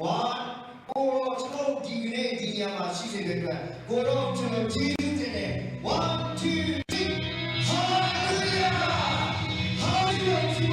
ဝါကိုတော့ကျွန်တော်ဒီကနေ့ဒီညမှာရှိစေတဲ့အတွက်ကိုတော့ကျွန်တော်ကျေးဇူးတင်တယ် one two three hallelujah hallelujah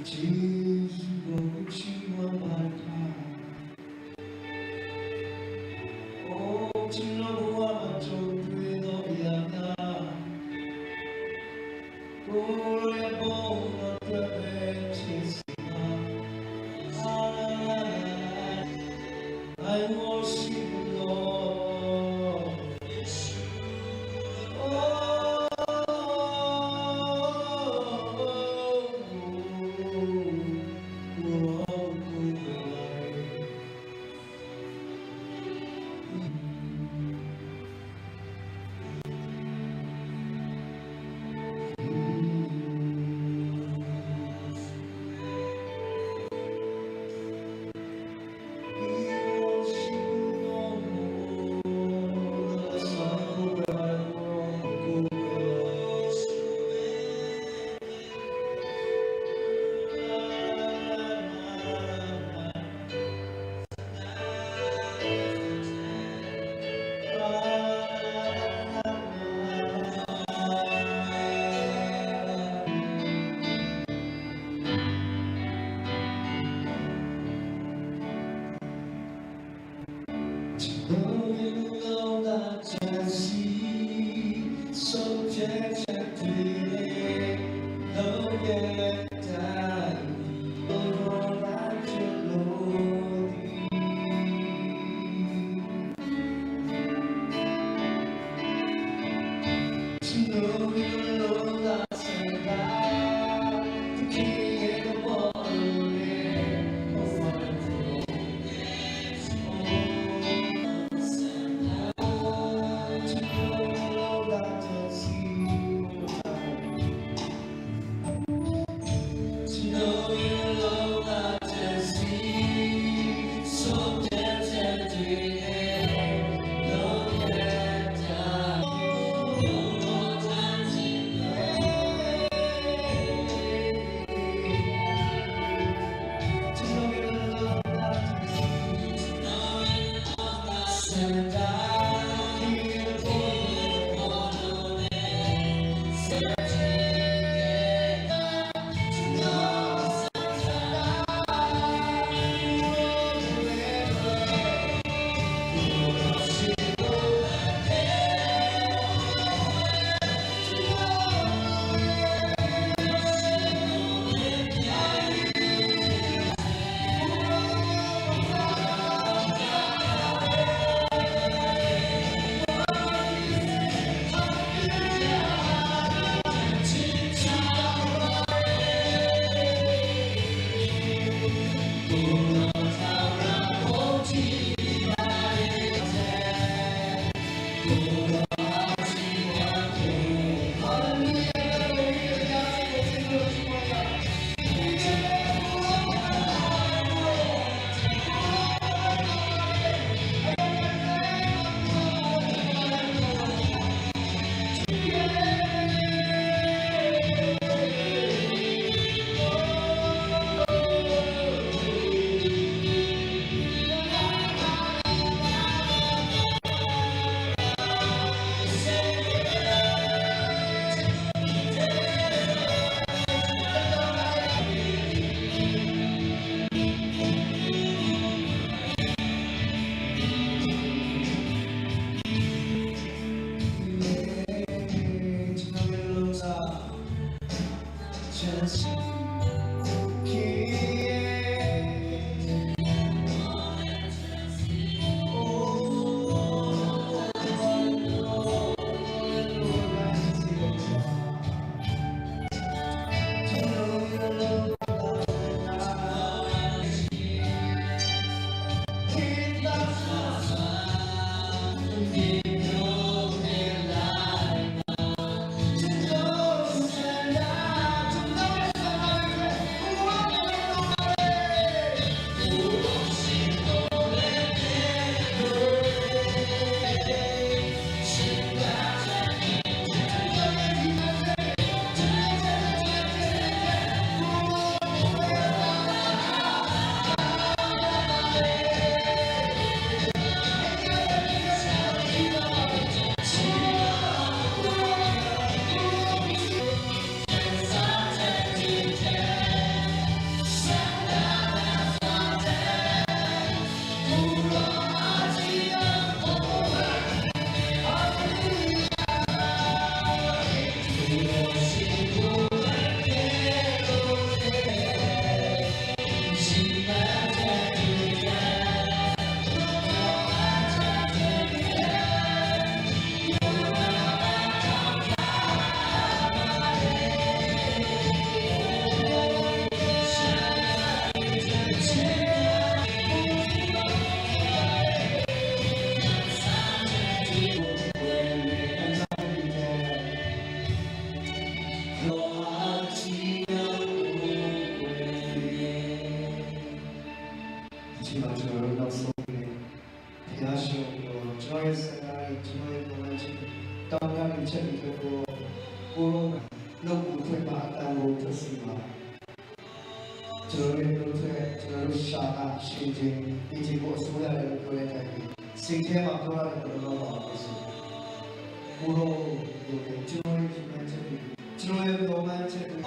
Jesus chiwa mata o chino wa machondwe no yanga o ya bona trabe chisima I worship you Lord Knowing all that I see, subject and feeling, no yet I all that you know knowing all that I got, the king and the morning, oh, wonderful, to know all that I see. To know you love majesty, so gentle no better. No more times in to know you love majesty, to know you love majesty, and I hear the voice of to know ကျွန်တော်တို့အတွက်ကျွန်တော်တို့ရှာတာရှင်းခြင်းဒီချိန်ကိုအစိုးရတယ်လို့ပြောတဲ့တိုင်းစိတ်ထဲမှာပြောရတဲ့ဘယ်လိုပါလဲဆိုဘိုးတော်တို့ကျွန်တော်ရဲ့မှန်ချက်တွေကျွန်တော်ရဲ့ပြောမှန်ချက်တွေ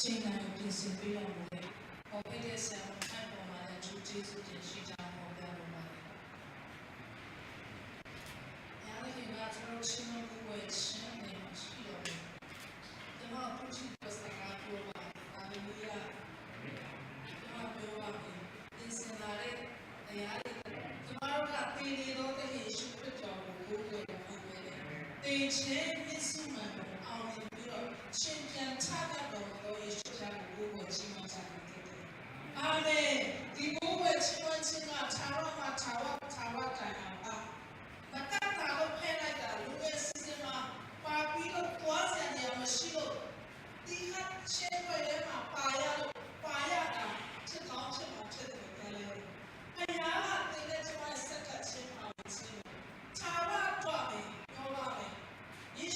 ချိန်တိုင်းပြင်ဆင်ပေးတော်မူတဲ့ဟောပေးတဲ့ဆရာတော်ခံပေါ်မှာလည်းသူကျေးဇူးတင်ရှိကြောင်းဟောပြတော်မူပါတယ်။ညာလေးကကျွန်တော်ချင်းမကိုဝဲချင်းနေမှာရှိတော်မူ။ကျွန်တော်သူချစ်တဲ့စကားပြောပါဟာလေလုယာ။ကျွန်တော်ပြောပါမယ်။ပြင်ဆင်လာတဲ့တရားတွေကျွန်တော်တို့ကတည်နေတော့တဲ့ယေရှုခရစ်တော်ကိုကိုးကွယ်တော်မူတယ်။တည်ခြင်းမြင့်စုမှန်တော်အောင်မြင်ပြီးတော့ရှင်ပြန်ချတတ်တော်မူသောယေရှုခရစ်ကိုကိုးကွယ်ခြင်းမှာဖြစ်တယ်။အာမင်။ဒီကိုးကွယ်ခြင်းကထာဝရမှာထာဝရတိုင်အောင်ပါ။မတတ်တာလို့ဖဲလိုက်တာလူရဲ့စီစဉ်မှာပါပြီးတော့တွားစရာနေရာမရှိလို့ဒီကရှင်းွယ်ထဲမှာပါရတာချက်ကောင်းချက်မှာဖြစ်တယ်ကလေး။ဘုရားကတည်တဲ့ကျွန်မစက်ကချင်းပါခြင်းထာဝရတော့မယ်ပြောပါမယ်။ယေ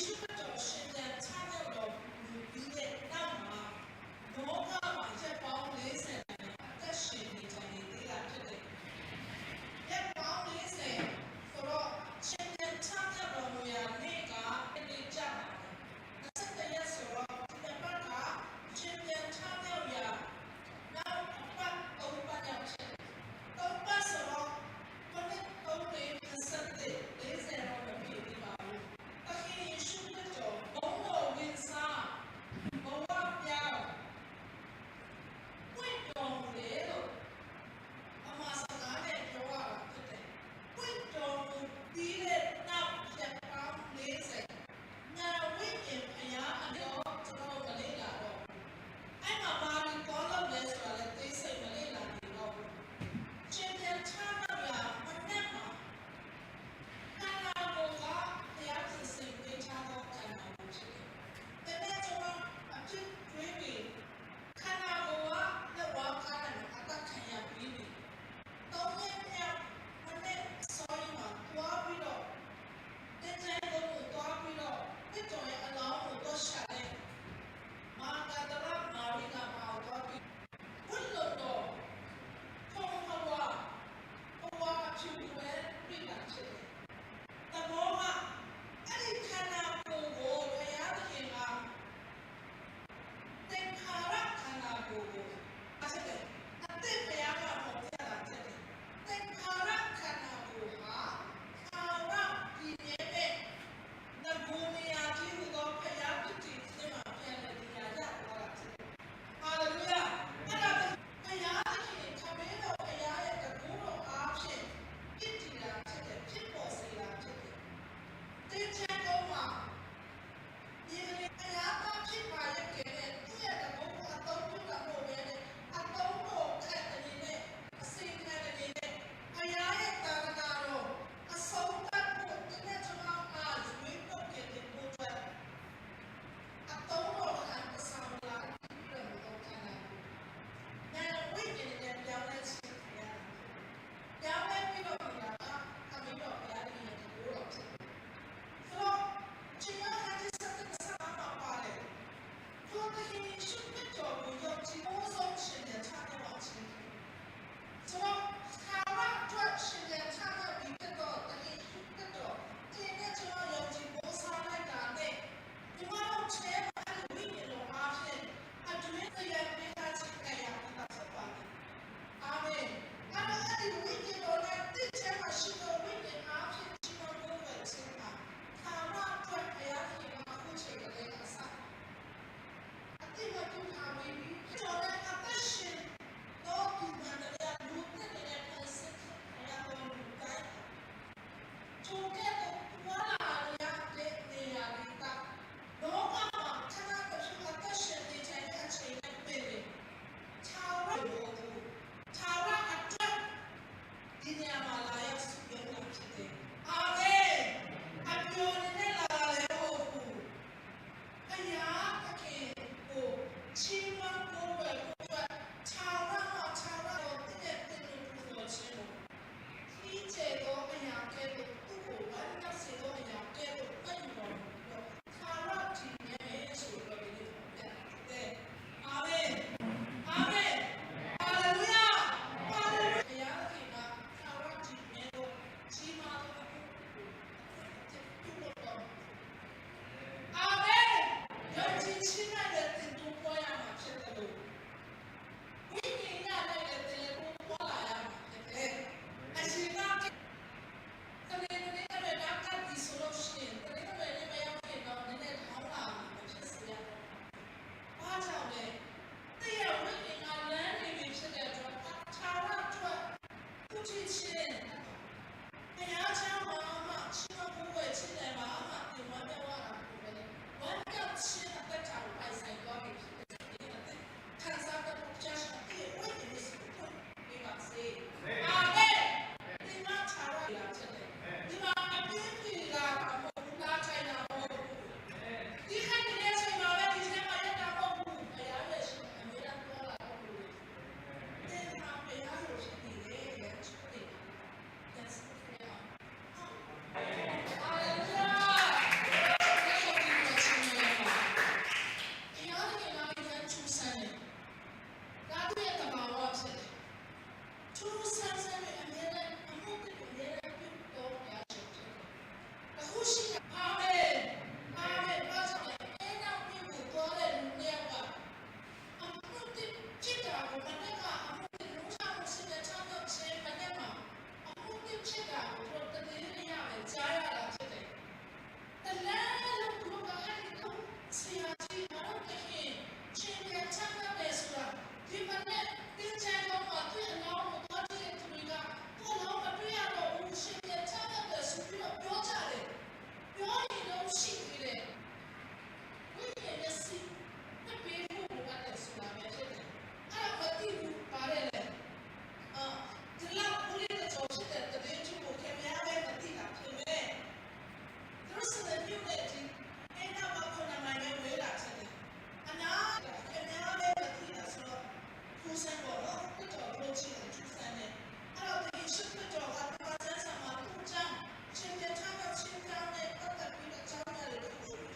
လုပ်ချင်တယ်သူစမ်းတယ်အဲ့တော့ဒီရှစ်ဖက်တော်ကဒီမှာစမ်းစာမှာသူ့ကြောင့်ရှင်ပြန်ထားတဲ့ရှင်ကြောင့်နဲ့ပတ်သက်ပြီးတော့အကြောင်းရတယ်လို့ပြောတယ်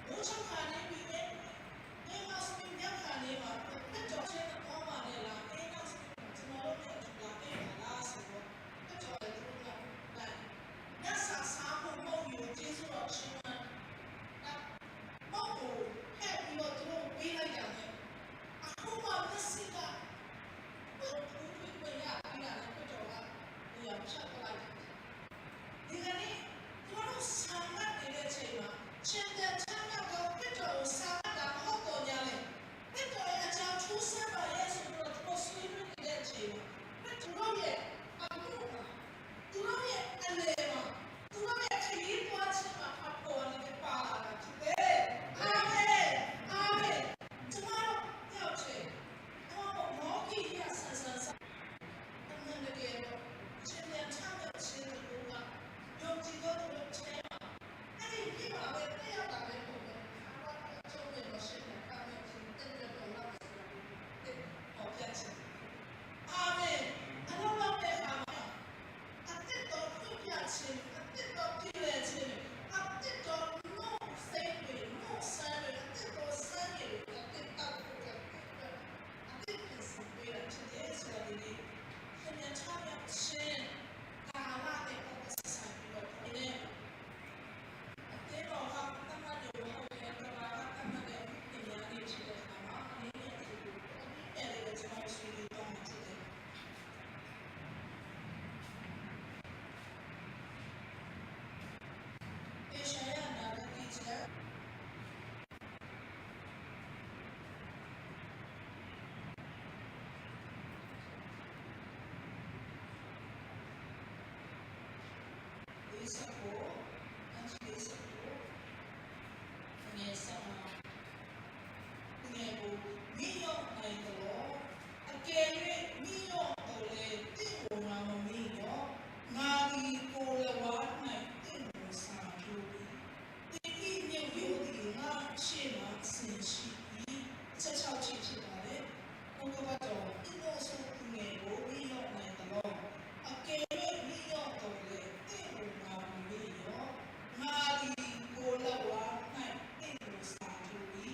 ဘုရားခါနေပြီးပဲဒီမှာစပင်းရောက်ခါနေမှာဖက်တော်ချင်းတော့ပါလေလားအဲ့ဒါစပင်းကျွန်တော်တို့ကလာပေးပါလားဆိုတော့ဖက်တော်လည်းသူကညစာစားဖို့မဟုတ်ဘူးကျေးဇူးတော်ရှင်မမဟုတ်ဟဲ့ပြီးတော့သူတို့ပေးလိုက်တာနဲ့အခုမှမစစ်တာဘယ်လိုဖြစ်ရပြီးတာလဲဖက်တော်ကဒီအောင်ချက်လိုက်ဒီကနေ့သူတို့ဆာမတ်နေတဲ့ချိန်မှာရှင်တဲ့ချမ်းသာတော့ဖက်တော်ကိုဆာမတ်တာမဟုတ်တော့ညာလေဖက်တော်ရဲ့အကြောင်းထူးဆန်းပါရဲ့ဆိုတော့သူတို့ဆွေးနွေးနေတဲ့ချိန်မှာဖက်တော်ရဲ့အခုကသူတို့ရဲ့အလေမှာသူတို့ရဲ့ခရီးပွားခြင်းမှာအပေါ်နဲ့ပါလာတာဖြစ်တယ်အာမင်အာမင်ကျွန်တော်ရောက်ချင်တော့မောကြီးရဆန်းဆန်းအမှန်တကယ်တော့ရှင်ပြန်ချတဲ့ရှင်တို့ကယုံကြည်သောသူတို့ချဲမှာအဲ့ဒီမှာပဲတရားတာပဲပုံပဲဘာမှအကျိုးမဲ့လို့ရှင်ပြန်ကမ်းခြင်းတက်တဲ့တော့လောက်ဆိုတော့ဟောပြချင်အာမင်အလုံးလုံးပဲအာမင်အတက်တော်ပြပြခြင်းအတက်တော်ပြည့်လေခြင်းအတက်တော်နို့စိတ်တွေနို့ဆန်းတွေအတက်တော်ဆန်းတွေအတက်တော်အတက်ဖြစ်စပေးရတဲ့ဆိုတဲ့ဒီရှင်ပြန်ချတဲ့ရှင်ကာလာတဲ့ပုံစံဆိုင်ပြီးတော့ဒီနေ့အတက်တော်ကတမန်တော်ဟုတ်တယ်ကဘာကတမန်တဲ့ဒီညာလေးချစ်တဲ့အခါမှာအနည်းငယ်ဒီလိုအဲ့ဒီကျွန်တော်ဆွေးနွေးတော့မှဖြစ်တယ်ေရှာယနာဂတိကျမ်းဒီစဖို့အန်ဒီစဖို့ငယ်ဆောင်ငယ်ကိုမိယောနိုင်တော့အကယ်၍မိယောတော်လေတင့်ကိုငါမမိရောငါဒီကိုလဝါနိုင်တင့်ကိုစာလို့ဒီမြင့်ရိုးဒီငါရှေ့မှာဆင်ရှိပြီးချက်ချောက်ချစ်ဖြစ်ပါလေဘုရားတော်ဒီလိုဆိုငယ်ကိုမိယောနိုင်တော့အကယ်၍မိယောတော်လေတင့်ကိုငါမမိရောငါဒီကိုလဝါနိုင်တင့်ကိုစာလို့ဒီ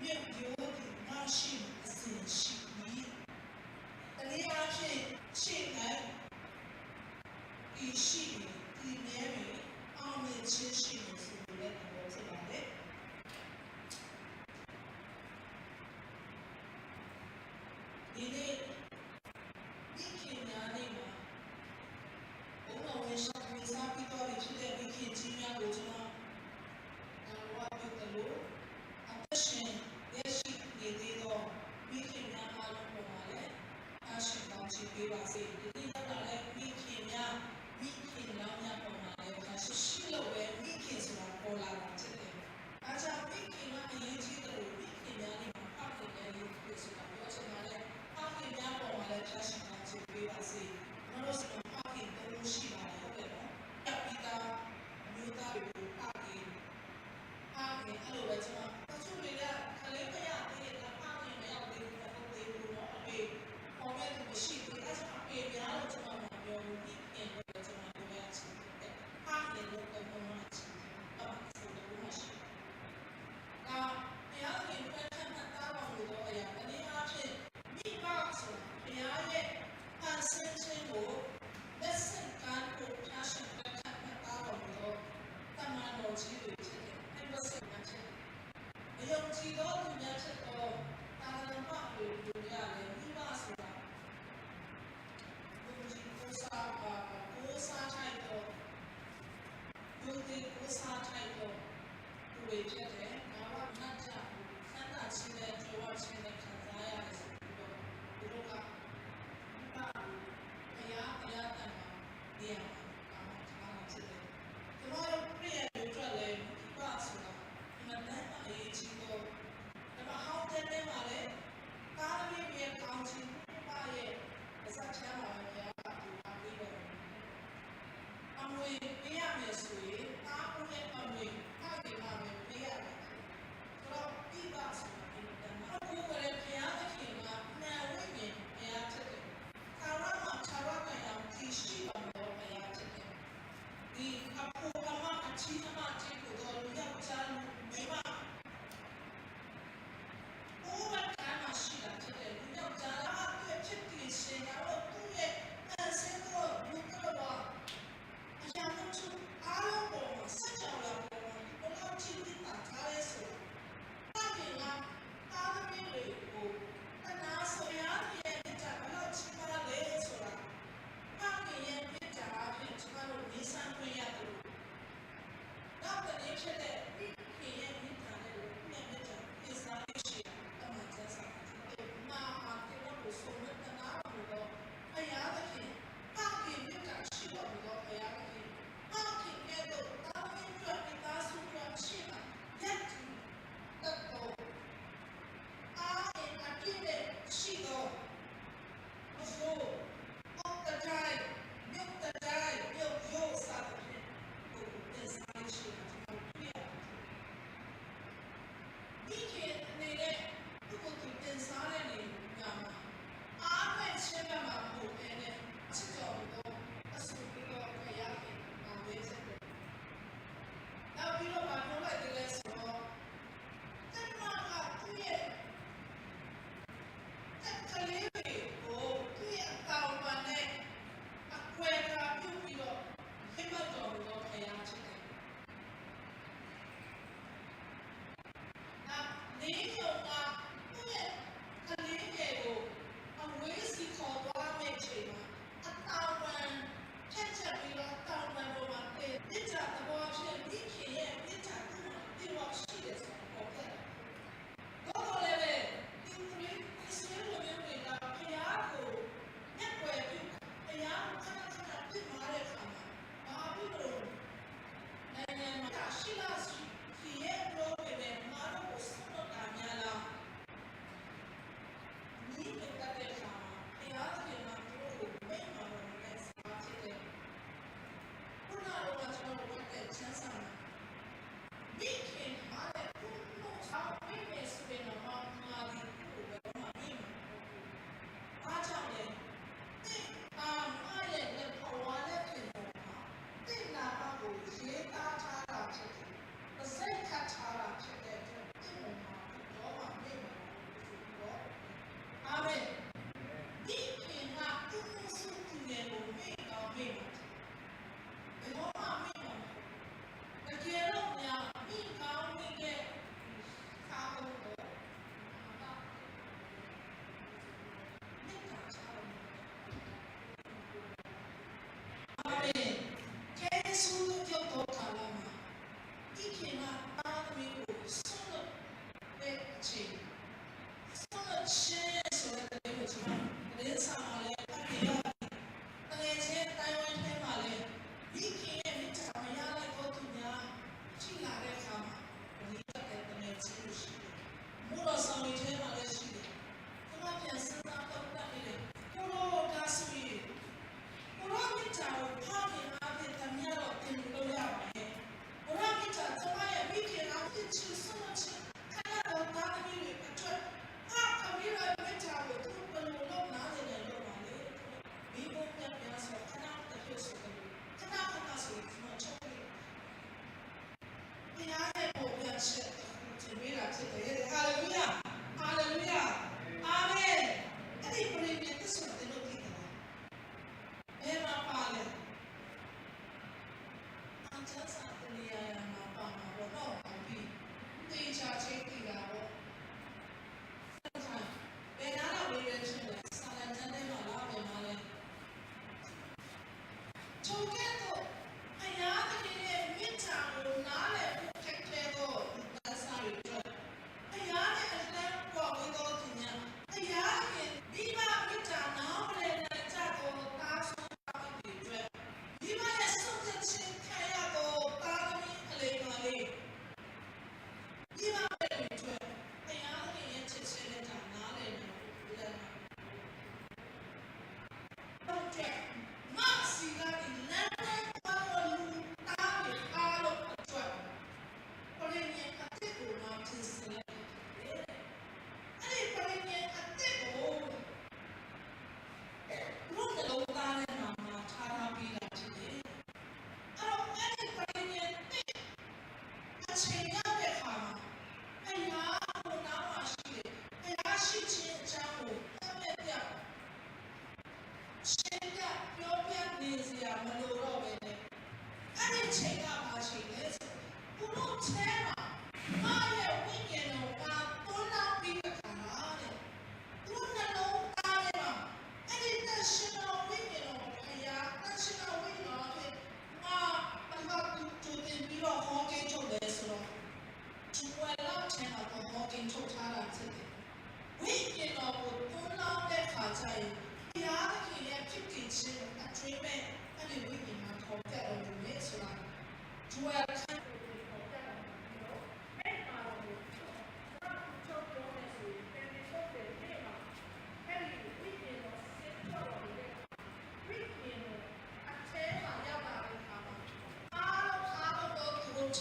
မြင့်ရိုးဒီငါရှေ့မှာဆင်ရှိပြီးတနည်းအားဖြင့်ရှေ့နိုင်ဒီရှိဒီမြဲမြဲအောင်မြင်ခြင်းရှိနေဆိုတဲ့သဘောဖြစ်ပါတယ်ဒီနေ့ဒီခင်များနေမှာဘုရားဝင်ရှာဝင်စားပြီးတော့ဖြစ်တဲ့ဒီခင်ကြီးများကိုကျွန်တော်ဝါပြုတ်လို့အသက်ရှင်ရရှိနေသေးတော့ဒီခင်များအားလုံးပေါ်မှာလည်းအရှိန်ကောင်းချီးပေးပါစေဒီနေ့ရောက်လာတဲ့ဒီခင်များမိခင်လောင်းများပေါ်မှာလည်းဒါရှိလို့ပဲမိခင်ဆိုတာပေါ်လာတာဖြစ်တယ်။အားကြောင့်မိခင်ကအရေးကြီးတယ်လို့မိခင်များနေမှာဖခင်လည်းလို့ပြောဆိုတာပြောချင်တာလေဖခင်များပေါ်မှာလည်းဒါရှိကောင်းချီးပေးပါစေ။ကျွန်တော်တို့ဖခင်တို့လို့ရှိပါတယ်ဟုတ်တယ်နော်။တပ်ပြီးသားမြို့သားတွေကိုဖခင်အဲ့လိုပဲကျွန်တော်တချို့တွေကခလေးမရသေးတယ်ဖခင်မရောက်သေးဘူးမဟုတ်သေးဘူးနော်အမေပေါ်မဲ့သူမရှိသေးအဲ့ဒါအမေများ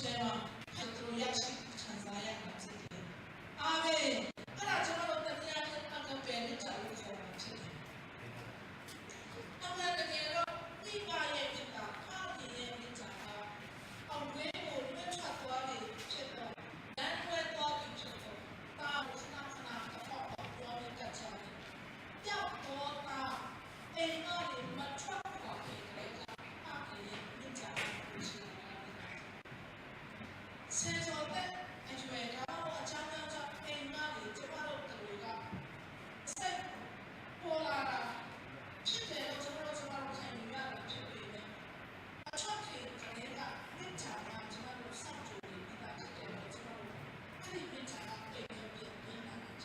ထဲမှာသူတို့ရရှိခံစားရတာဖြစ်တယ်။အာမင်။အဲ့ဒါကျွန်တော်တို့တရားနဲ့အကပယ်နဲ့ကြောက်လို့ခေါ်တာဖြစ်တယ်။အမှန်တကယ်တော့ဒီပါရဲ့ဖြစ်တာအားဖြင့်ရဲ့ဖြစ်တာအဝေးကိုလွတ်ထွက်သွားတယ်ဖြစ်တော့လမ်းလွဲသွားပြီဖြစ်တော့တာကိုခဏခဏတော့ပြောရတတ်ချင်တယ်။ကြောက်တော့တာအိမ်ကနေမထွက်သွားတယ်လေ။အားဖြင့်ရဲ့ဖြစ်တာရှိတယ်။ဆက်တော့တဲ့အကျွေးကတော့အချမ်းသာချအိမ်ကနေကျမတို့တို့ကဆက်ပေါ်လာတာဖြစ်တယ်လို့ကျွန်တော်ခံယူရတာဖြစ်ပေမဲ့အချော့ခေကလေးကမိချာကကျွန်တော်တို့စောင့်ကြည့်နေတာဖြစ်တယ်လို့ကျွန်တော်တို့အဲ့ဒီမိချာကအိမ်ကိုပြန်ပြန်လာတယ်။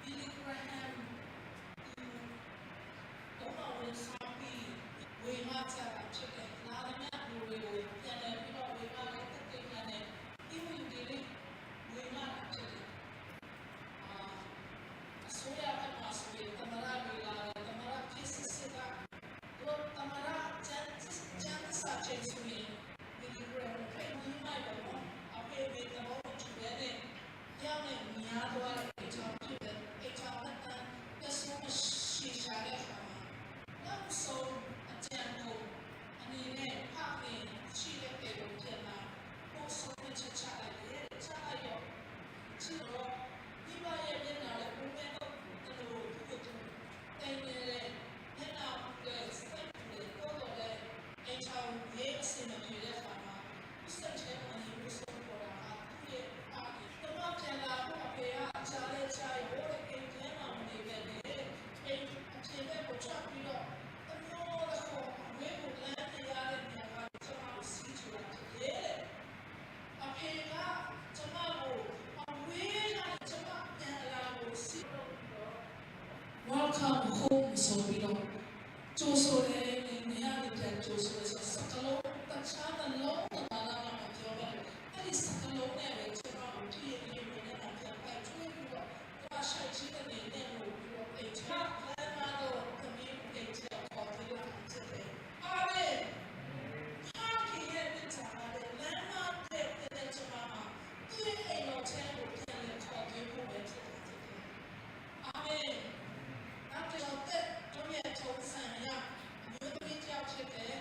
ဒီလိုကရဟန်တော့ဝင်စားပြီးဝေငါချတာဖြစ်တယ်။နားမလူတွေကိုပြန်တယ်ပြီးတော့ဝေငါလည်းတက်တက်ပြန်တယ်။ဒီလိုဒီလေးဝေငါဖြစ်တယ်။အစိုးရကမှဆိုရင်တမရဝေလာတမရကိစ္စစစ်ကတို့တမရချမ်းစာချင်းဆိုရင်ဒီလိုရတဲ့ဒီမိုက်တော့အဖေဘေးတော့ချူတယ်နဲ့ရောက်နေများသွားတဲ့အကြောင်းဖြစ်တယ်။အကြောင်းကတဆိုးရှိရှာတဲ့ခါမှာနောက်ဆုံးအကြံကိုအနေနဲ့ဖခင်ရှိတဲ့ပေကိုပြန်လာပို့ဆုံးချက်ချလိုက်တယ်။ချလိုက်ရောချစ်တော့ဒီပါရဲ့မျက်နှာလည်းဘုံမဲ့တော့တော်တော်သူ့ကိုတိုင်နေတယ်မျက်နှာကစက်တယ်တော့လည်းအချောင်းရဲ့အစင်မပြေတဲ့ခါမှာစက်ချဲမှန်လို့ဆုံးပေါ်တာသူ့ရဲ့အားတော့ပြန်လာတော့အဖေကချားလဲချားရောတဲ့အိမ်ထဲမှာနေခဲ့တယ်အိမ်အခြေဘက်ကိုချပြီးတော့အမျိုးတော့ဝဲကိုလမ်းပြရတဲ့နေရာကကျွန်တော်စီးချလာတယ်အဖေကကျွန်မကိုအဝေးကကျွန်မပြန်လာကိုစီးတော့ welcome home ဆိုပြီးတော့ကြိုးဆိုတဲ့နေရာတွေပြန်ကြိုးဆိုတဲ့စကလုံးတခြားတဲ့လုံးဝမလာမပြောဘဲအဲ့ဒီစကလုံးနဲ့ပဲကျွန်တော်တို့ပြည့်ပြည့်နဲ့ပြန်ပြန်ကျွေးပြီးတော့ဘာရှိချင်တဲ့နေနဲ့လို့ပြီးတော့အဲ့ချာလည်းမတော့သမီးအိတ်ချောပေါ်ပြီးတော့ဖြစ်တယ်အာမင်ဟာကိရဲ့ပြချာတဲ့လမ်းမတဲ့ကျွန်မမှာဒီအိမ်တော်ချဲကိုပြန်လဲခေါ်ပြီးဖို့ပဲဖြစ်တယ်အာမင်နောက်တော့တို့ရဲ့ထုံးစံရမြို့သမီးကြောက်ဖြစ်တဲ့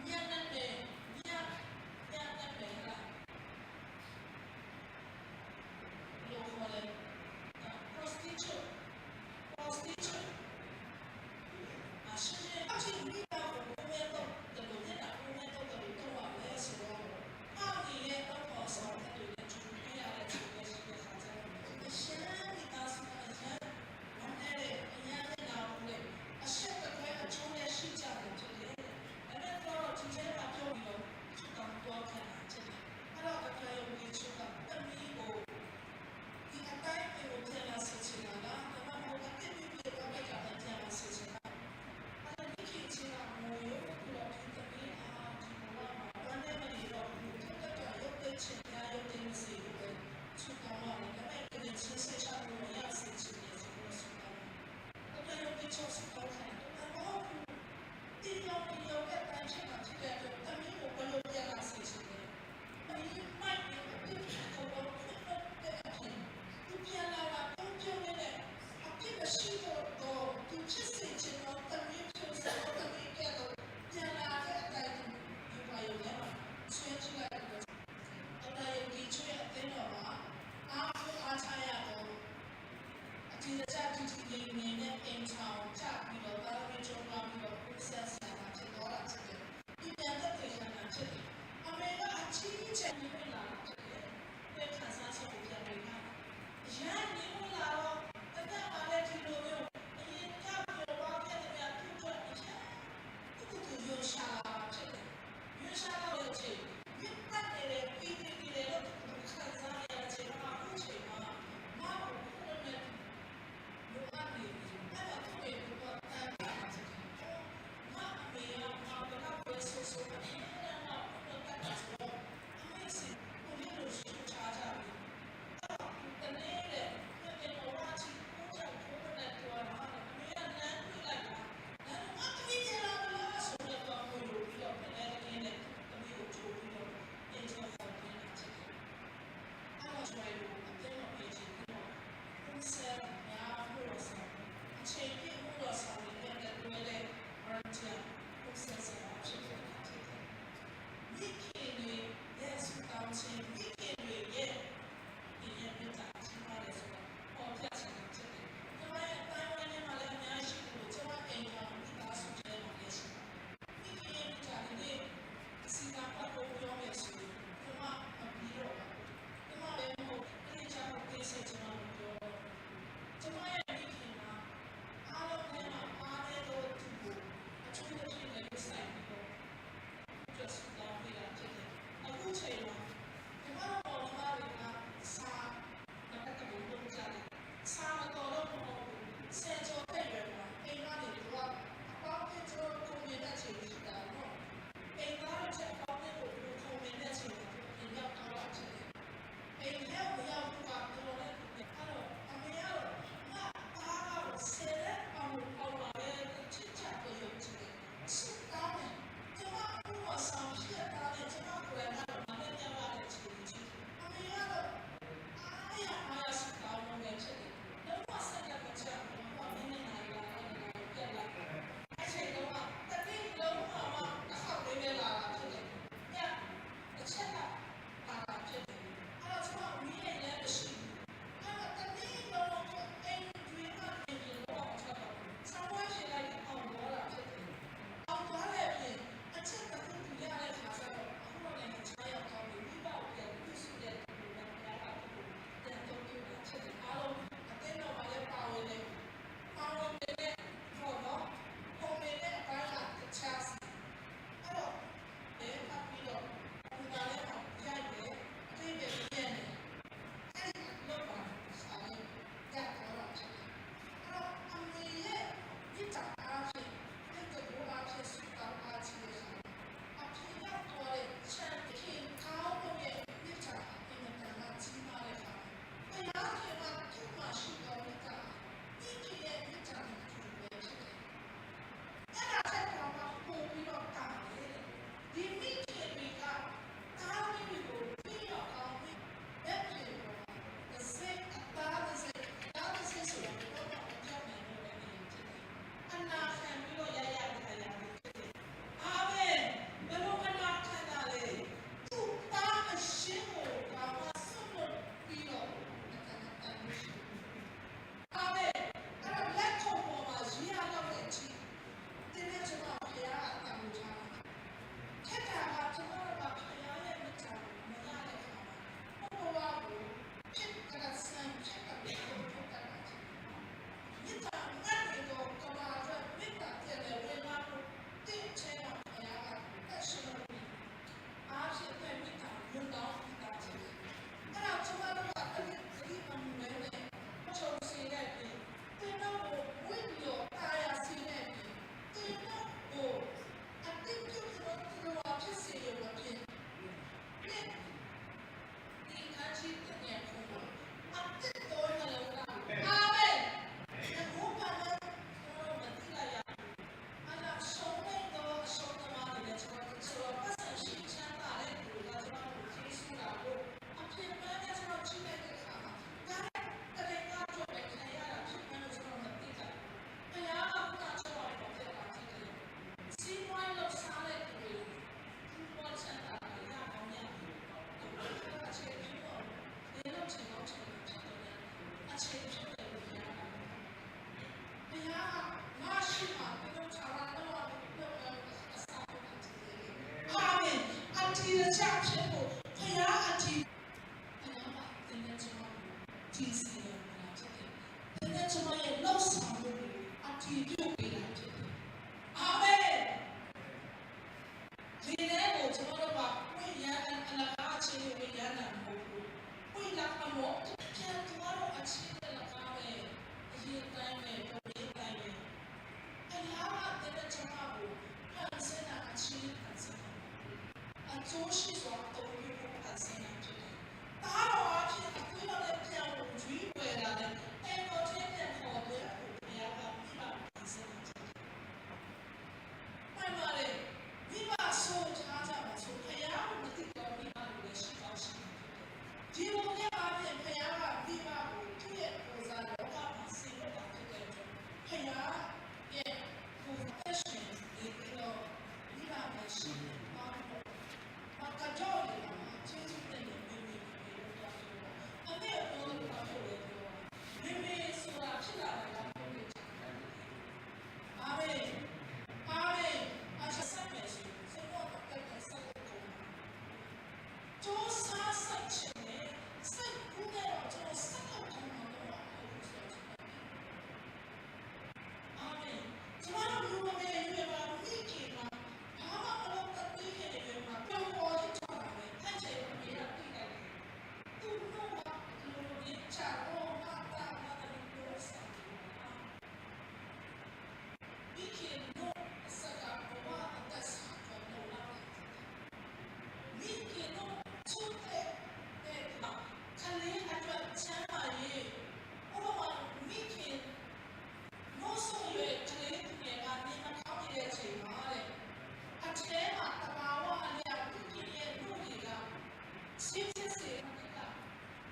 ညနဲ့ညနဲ့လားလို့ခေါ်တယ် prostitute အရှင်းအချင်းမိသားစုဘယ်တော့တော်တော်နဲ့ဘယ်တော့တော်တော်လဲဆိုတော့အားကြီးရဲ့တော့ဆောင်းတဲ့တူတူပြရတဲ့သူရဲ့ရှိတဲ့ခါကျတော့အရှင်းမိသားစုအရင်ဝန်နဲ့အရင်ကတော့အရှက်တွေအချိုးနဲ့ရှိကြတယ်ဖြစ်တယ်။အဲ့ဒါတော့ဒီထဲမှာပြောပြီးတော့သူကတော့ခံတာဖြစ်တယ်။အဲ့တော့အကြရုံကြီးချုပ်တာတမီးကိုဒီအတိုင်းကိုပြန်လာစစ်ချင်တာလား။ဒါမှမဟုတ်အပြည့်ပြည့်တော့လည်းပြန်လာစစ်ချင်တာ။အဲ့ဒါဒီကိစ္စကမိုးရုပ်ကတော့ဒီတမီးအားဒီဘဝမှာဝန်နဲ့မနေတော့ဘူး။တက်တော့ရုပ်တဲ့ချင်ရရုပ်တဲ့စီကိုချုပ်တော့လည်းဒါပေမဲ့ဒီစစ်စစ်ချလို့မရစစ်ချင်တယ်ဆိုတော့အကြရုံကြီးချုပ်စတော့တယ်။ဒီရောက်တဲ့တန်းချင်တာဖြစ်တဲ့အတွက်တမီးကိုဘယ်လိုပြန်လာစေချင်လဲ။တမီးမိုက်ပြီးတော့ဒီကတော့တဲ့အဖြစ်သူပြန်လာတာပြုံးနေတဲ့အဖြစ်မရှိတော့သူဖြစ်စေချင်တော့တမီးပြုံးစေတော့တမီးကတော့ပြန်လာတဲ့အတိုင်းဒီပါရုံနဲ့ဆွဲချလိုက်တော့အတိုင်းဒီချွေအတင်းတော့အားချရတော့အကြည့်ကြည့်နေနဲ့အင်ချောင်းချပြီးတော့တာဝေချုံလာပြီးတော့ process တာဖြစ်တော့တာဖြစ်တယ်ဒီပြန်တဲ့တေချာတာဖြစ်တယ်အမေကအချင်းချင်းနေလာတာဖြစ်တယ်တဲ့ခန်းစားချက်ကိုပြန်ပြီးတာရန်နေလာတော့တကယ်ပါလေဒီလိုမျိုးအရင်ကပြောပါခဲ့တဲ့သူတို့အချက်သူရုံရှာလာဖြစ်တယ်ရုံရှာလာတဲ့ချိန်ဒီပတ်နေတဲ့ပြီးတယ်လို့ခန်းစားရတဲ့ချိန်မှာအခုချိန်မှာမဟုတ်ဘူးလေလိုအပ်နေတယ်အဲ့ဒါသူ့ရဲ့ဘဝတန်တာဖြစ်တယ်မအမေကဘာလို့ပဲဆိုဆိုအဲ့ဒါတော့ဘယ်လိုလဲဆိုတော့အမေစီကိုလည်းရှိချာချာပြီးတော့တနေ့တဲ့ဘယ်လိုမှချ တီးကြဖြစ်ဖို့ဖယားအတီးဖယားကတင်တဲ့ကျွန်တော်တီးစီရမှာဖြစ်တယ်တင်တဲ့ကျွန်တော်ရဲ့လောက်ဆောင်မှုအတီးပြုတ်ပေးတာဖြစ်တယ်အာမင်ဒီနေ့ကိုကျွန်တော်တို့ကဝိညာဉ်အလကားချင်းဝိညာဉ်နာမဟုတ်ဘူးဝိညာဉ်အမောပြန်သွားတော့အချင်းတလကားပဲအရေးတိုင်းပဲပုံရေးတိုင်းပဲဖယားကတင်တဲ့ကျွန်တော်ကိုဖန်ဆင်းတာအချင်းဖန်ဆင်းတာအကျိုးရှိစွာတော်ပြုဖို့ဖန်ဆင်းတာဖြစ်တယ်။ဒါတော့အဖြစ်အသွေးတော်နဲ့ပြောင်းလို့ကြီးဝယ်လာတဲ့အဲ့တော်ချင်းတဲ့ပေါ်တဲ့ဘုရားကမိဘဖန်ဆင်းတာဖြစ်တယ်။မှန်ပါလေမိဘဆိုချားကြမှာဆိုဘုရားကိုမသိတော့မိဘကိုလည်းရှိတော့ရှိတယ်။ဒီလိုနဲ့အဖြစ်ဘုရားကမိဘကိုသူ့ရဲ့ကိုယ်စားလောကမှာဆင်းလို့တာဖြစ်တဲ့အတွက်ဘုရားရဲ့ကိုယ်သက်ရှင်ဒီလိုမိဘနဲ့ရှိတယ်။ဘာကကြောက်နေတာချင်းချင်းနဲ့မိမိကိုပြောတာအမေပြောလို့ဘာဖြစ်လဲပြောမိမိဆိုတာဖြစ်လာတာလားပြောနေချင်တယ်အာမင်အာမင်အချက်ဆက်မယ်ဆိုစတော့တက်ဆက်လို့ကိုကျိုးစားဆက်ချင်တယ်စိတ်ကူးတဲ့တော့ကျိုးဆက်တော့ကောင်းမှာတော့ဆိုအာမင်ကျွန်တော်တို့ဘုရားရဲ့ရွေးပါမိခင်မှာဘာမှမလုပ်တဲ့ပြည်ရဲ့ရွေးမှာပြောင်းပေါ်ချတာပဲအချက်ကိုပြရတိတယ်သူတို့ကလူတွေချတော့ဟာတာမတဲ့လို့ဆက်မိခင်တို့စကားပေါ်အသက်ဆောင်တော့လာမိခင်တို့ချူတဲ့ခလေးအတွက်ချမ်းသာရေးဘုရားမိခင်မိုးဆိုရွယ်ကလေးတွေကနေမကောင်းတဲ့အချိန်မှာတဲ့အထဲမှာတဘာဝအလျောက်သူကြီးရဲ့လူတွေကစစ်စစ်စေက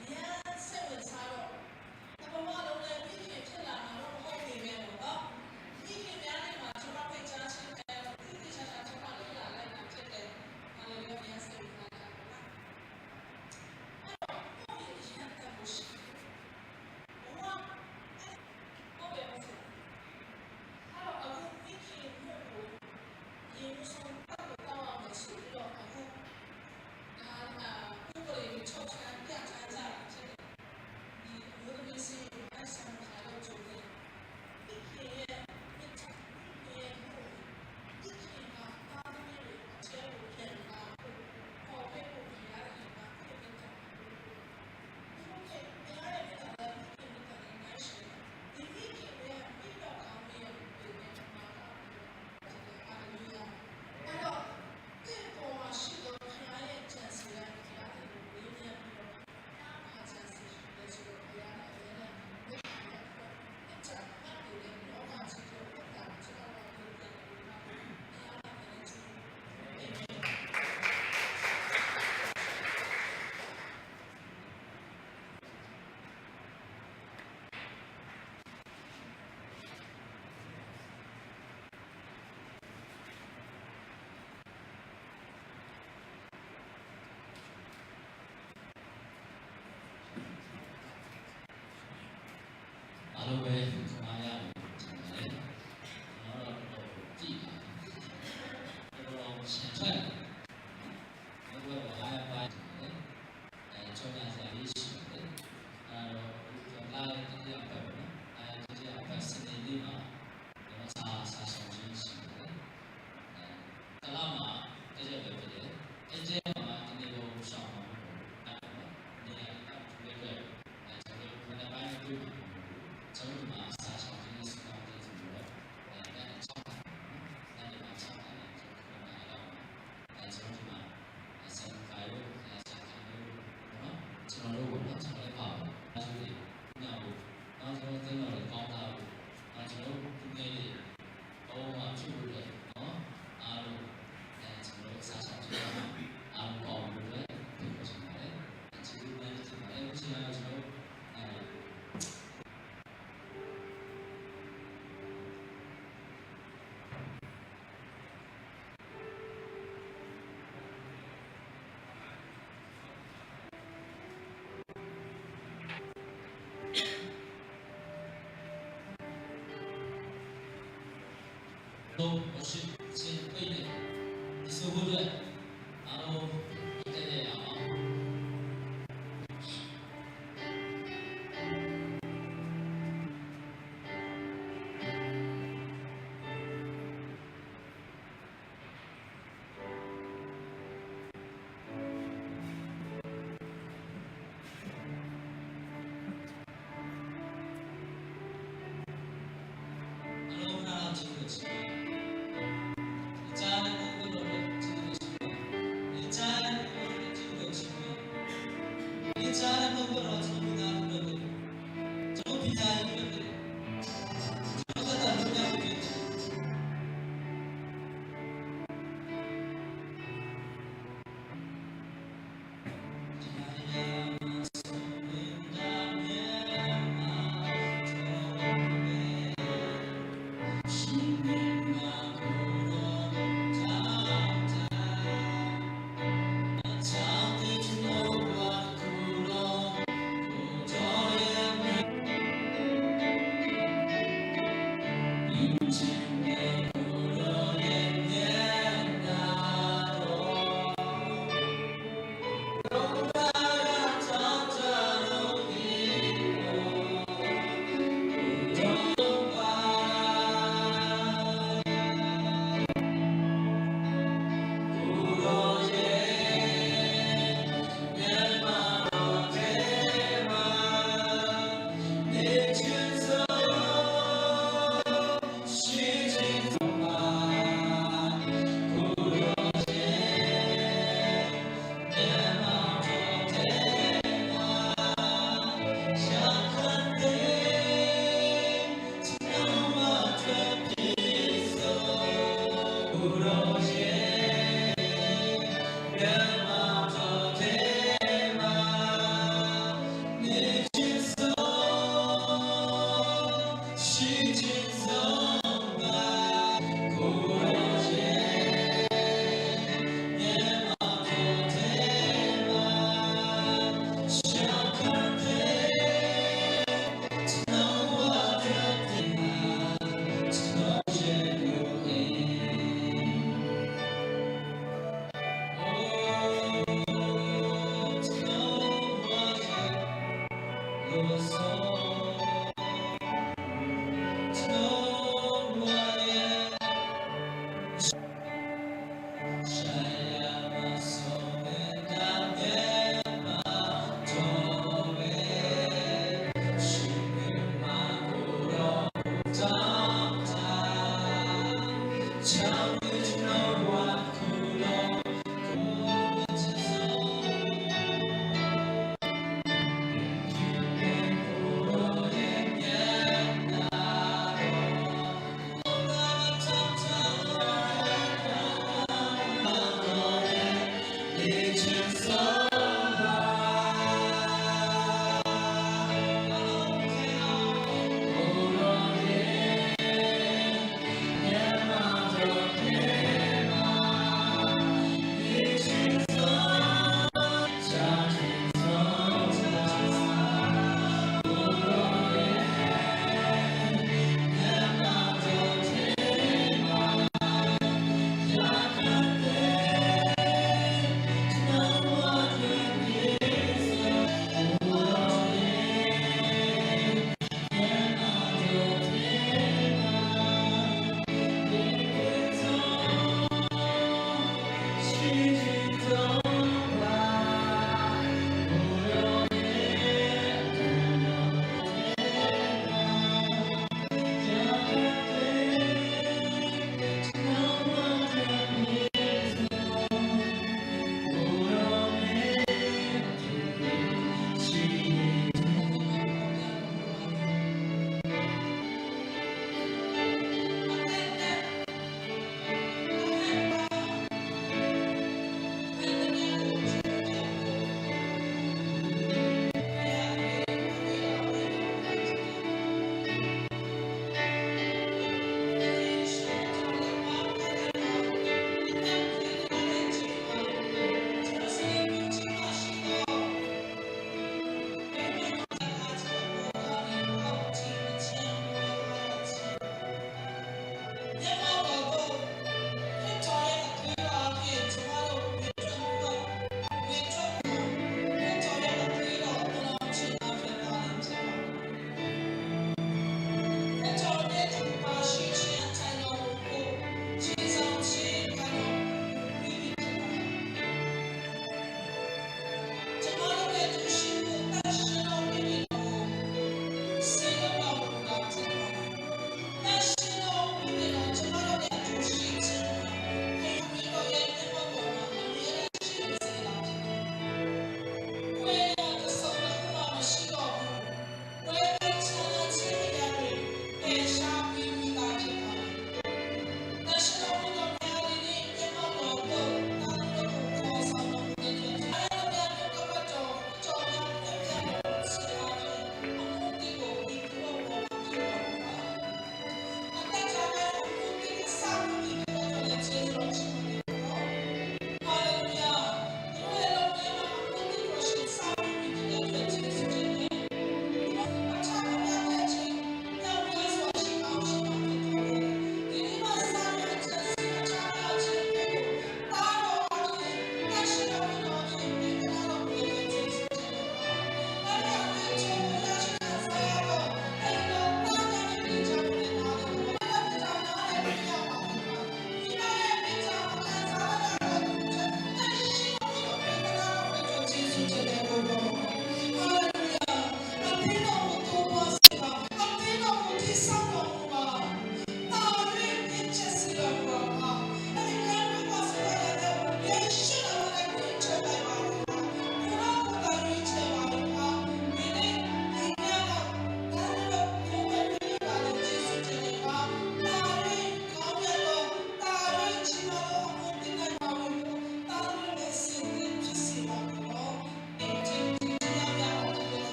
အရန်ဆက်ဝင်စားတော့တဘာဝလုံးလည်းမိခင်ဖြစ်လာမှာတော့ဟုတ်နေပဲပေါ့နော်မိခင်များနေမှာကျွန်တော်ဖိတ်ကြားချင်းတယ်ဒီကိစ္စကကျွန်တော်လည်းလာလိုက်တာဖြစ်တယ်ဟာလေလုယာဆက်ဝင်စားတာပေါ့နော်အဲ့တော့ဘုရားရန်တဲ့မရှိဘုရားဟုတ်တယ်ဟုတ်တယ်အဲ့တော့အခုမိခင်တို့ကိုယေရုရှလင်ကိုတောင်းအောင်ဆိုပြီးတော့အခုဥပဒေချုပ်ချမ်းပြဋ္ဌာန်းကြတာဖြစ်တယ်ဒီအမျိုးသမီးစီအဆန်ခါလို့ချုပ်တယ်မိခင်ရဲ့မိခင်ရဲ့မိခင်ကတားသမီးတွေအချဲကိုပြန်လာဖို့ပေါ်ပေးဖို့ပြရတယ်ကဖြစ်တယ်ဒီလိုကပြရတယ်ကလည်းမိခင်ကလည်းနိုင်ရှိဒီမိခင်ရဲ့မိတော့ကောင်းရဲ့ဒီနေ့မှာဟာလေလုယာအဲ့တော့ဒီပေါ်မှာရှိတော့ခရရဲ့ကျန်စီရဲ့ခရရဲ့ဝိညာဉ်ပြီးတော့အားကျန်စီရဲ့ဆိုတော့ခရရဲ့လည်းဒီအချက်အပ်တွေနဲ့တော့အားချစ်တော့တာကျွန်တော်တို့ပြန်ပြီးတော့အားလည်းချစ်အာမင်အားလုံးပဲကျွန်တော်ရတယ်ကျွန်တော်တော့ကြည့်တာတော့ရှင်းထွက်တယ်ဘယ်လိုလဲအားပါတယ်ချုံရစရာလေးရှိတယ်အဲ့တော့ကျွန်တော်လည်းတရားပဲနော်အဲ့တရားပဲစနေနေ့မှာစာဆောင်ခြင်းရှိတယ်တလားမှာတရားပဲဖြစ်တယ်အကျဉ်းမှာဒီနေ့ကိုရှောင်းအောင်နေရာတူတယ်ကျွန်တော်မနက်ပိုင်းတွေ့မှာကျွန်တော်မှာစာဆောင်ခြင်းနဲ့စကားပြောကြည့်လို့အဲ့ဒါ6အဲ့ဒီမှာ6တယ်ကျွန်တော်မှာဆန်ဖိုင်လို့ဆန်ဖိုင်လို့နော်ကျွန်တော်တို့ကတော့ကျွန်တော်လည်းပါပါတယ်အဲ့ဒါလေးညောင်းနောက်ကျွန်တော်သိတော့ကောင်းတာလို့အဲ့ကျွန်တော်ဒီနေ့လေးတော့မှဖြစ်လို့လေနော်အားလုံးကျွန်တော်စာဆောင်ခြင်းအားလုံးပေါ့လို့လည်းဒီလိုရှိပါတယ်ဒီလိုနဲ့ဒီမှာအဲ့ဒီကျွန်တော်都不是先背的，你说不对。အားလုံးတက်ရအောင်အားလုံးနားကြည့်လို့ရှိရင်အကြမ်းကိုတော့ကြည့်လို့ရှိရင်အကြမ်းကိုကြည့်လို့ရှိရင်အကြမ်းကိုတော့ကြည့်လို့ရတယ်ကျွန်တော်ပြရည်ရတယ်ကျွန်တော်ကလည်းလုပ်ရတယ်ရှိခြင်း